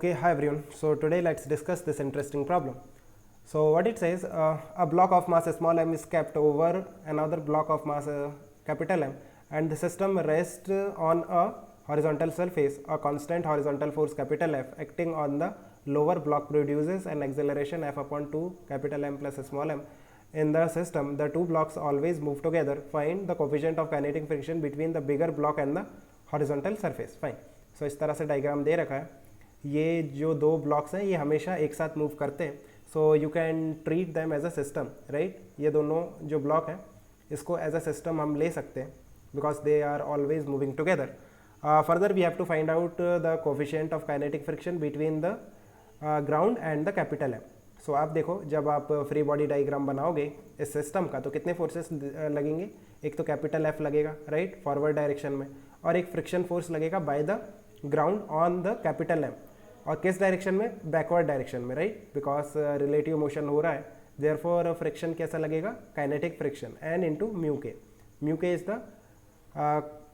Okay, hi everyone. So today let's discuss this interesting problem. So what it says, a block of mass small m is kept over another block of mass capital M, and the system rests on a horizontal surface. A constant horizontal force capital F acting on the lower block produces an acceleration F upon 2 capital M plus small m. In the system, the two blocks always move together. Find the coefficient of kinetic friction between the bigger block and the horizontal surface. Fine. So इस तरह से diagram दे रखा है. ये जो दो blocks हैं ये हमेशा एक साथ मूव करते हैं. So you can treat them as a system, right. ये दोनों जो ब्लॉक हैं इसको एज अ सिस्टम हम ले सकते हैं because they are always moving together. Further we have to find out the coefficient of kinetic friction between the ground and the capital M. So आप देखो, जब आप फ्री बॉडी डाइग्राम बनाओगे इस सिस्टम का तो कितने फोर्सेस लगेंगे. एक तो कैपिटल एफ लगेगा, राइट, फॉरवर्ड डायरेक्शन में, और एक फ्रिक्शन फोर्स लगेगा by the ground on the capital M. और किस डायरेक्शन में? बैकवर्ड डायरेक्शन में, राइट, बिकॉज रिलेटिव मोशन हो रहा है. देयरफॉर फ्रिक्शन कैसा लगेगा? Kinetic friction N into mu k. Mu k is the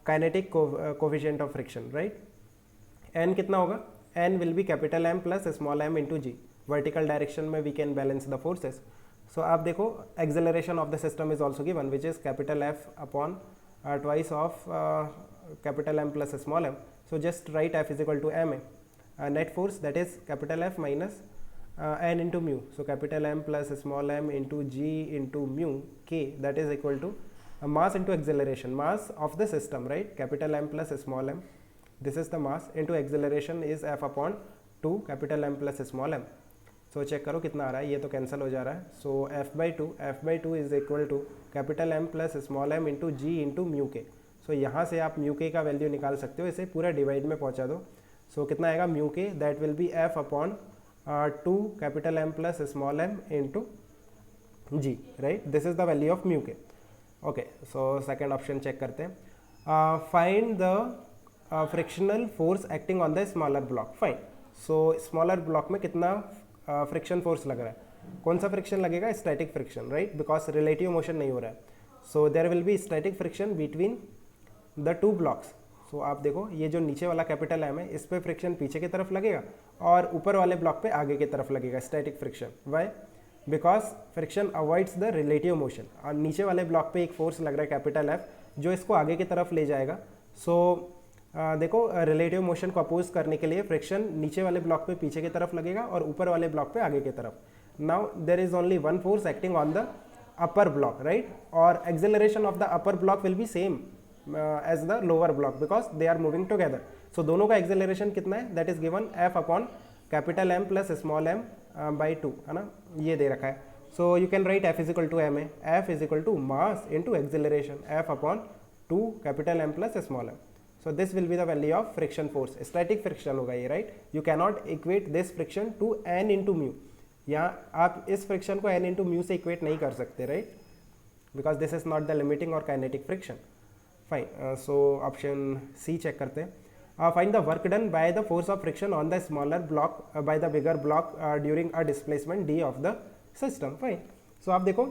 kinetic coefficient of friction, right. N कितना होगा? N will be capital M plus small m into g. Vertical direction में we can balance the forces. So आप देखो, acceleration of the system is also given which is capital F upon twice of capital M plus small m. So just write F is equal to ma. Net force, that is capital F minus n into mu. So capital M plus small m into g into mu k, that is equal to mass into acceleration, mass of the system, right? Capital M plus small m, this is the mass, into acceleration is F upon 2 capital M plus small m. So check करो कितना आ रहा है. ये तो cancel हो जा रहा है. So F by 2 is equal to capital M plus small m into g into mu k. सो यहाँ से आप म्यू के का वैल्यू निकाल सकते हो. इसे पूरा डिवाइड में पहुँचा दो. सो कितना आएगा? Mu k that will be F upon 2 capital M plus small m into g, right. This is the value of mu k. Okay, so second option check करते हैं. Find the frictional force acting on the smaller block. Fine. So smaller block में कितना friction force लग रहा है? कौन सा friction लगेगा? Static friction, right, because relative motion नहीं हो रहा है. So there will be static friction between the two blocks. So आप देखो, ये जो नीचे वाला कैपिटल एम है इस पे फ्रिक्शन पीछे की तरफ लगेगा और ऊपर वाले ब्लॉक पे आगे की तरफ लगेगा static friction. Why? Because friction avoids the relative motion. और नीचे वाले ब्लॉक पे एक फोर्स लग रहा है कैपिटल एफ जो इसको आगे की तरफ ले जाएगा. सो देखो, रिलेटिव मोशन को अपोज करने के लिए फ्रिक्शन नीचे वाले ब्लॉक पे पीछे की तरफ लगेगा और ऊपर वाले ब्लॉक पे आगे की तरफ. Now there is only one force acting on the upper block, right, और acceleration of the upper block will be same as the lower block because they are moving together. So दोनों का acceleration कितना है? That is given F upon capital M plus small m by 2, है ना, ये दे रखा है. So you can write F is equal to ma. F is equal to mass into acceleration F upon 2 capital M plus small m. So this will be the value of friction force. Static friction होगा ये, right? You cannot equate this friction to n into mu. यहाँ आप इस friction को n into mu से equate नहीं कर सकते, right? Because this is not the limiting or kinetic friction. Fine. So option C check करते हैं. Find the work done by the force of friction on the smaller block by the bigger block during a displacement D of the system. Fine. So आप देखो,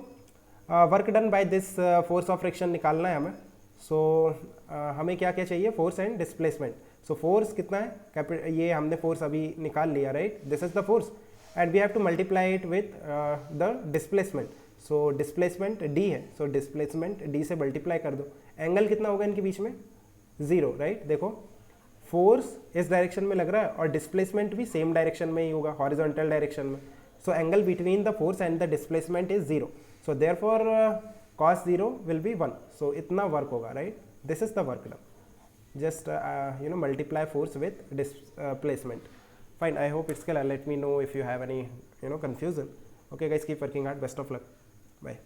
work done by this force of friction निकालना है हमें. So हमें क्या क्या चाहिए? Force and displacement. So force कितना है? ये हमने फोर्स अभी निकाल लिया, right. This is the force and we have to multiply it with the displacement. So displacement d है, सो डिस्प्लेसमेंट डी से मल्टीप्लाई कर दो. एंगल कितना होगा इनके बीच में? 0, राइट. देखो, फोर्स इस डायरेक्शन में लग रहा है और डिस्प्लेसमेंट भी सेम डायरेक्शन में ही होगा, हॉरिजॉन्टल डायरेक्शन में. So angle between the force and the displacement is 0. So therefore cos 0 will be 1. सो इतना वर्क होगा, right. This is the work done. Just multiply force with displacement. Fine. I hope it's clear. Let me know if you have any confusion. Okay guys, keep working hard. Best of luck. Bye.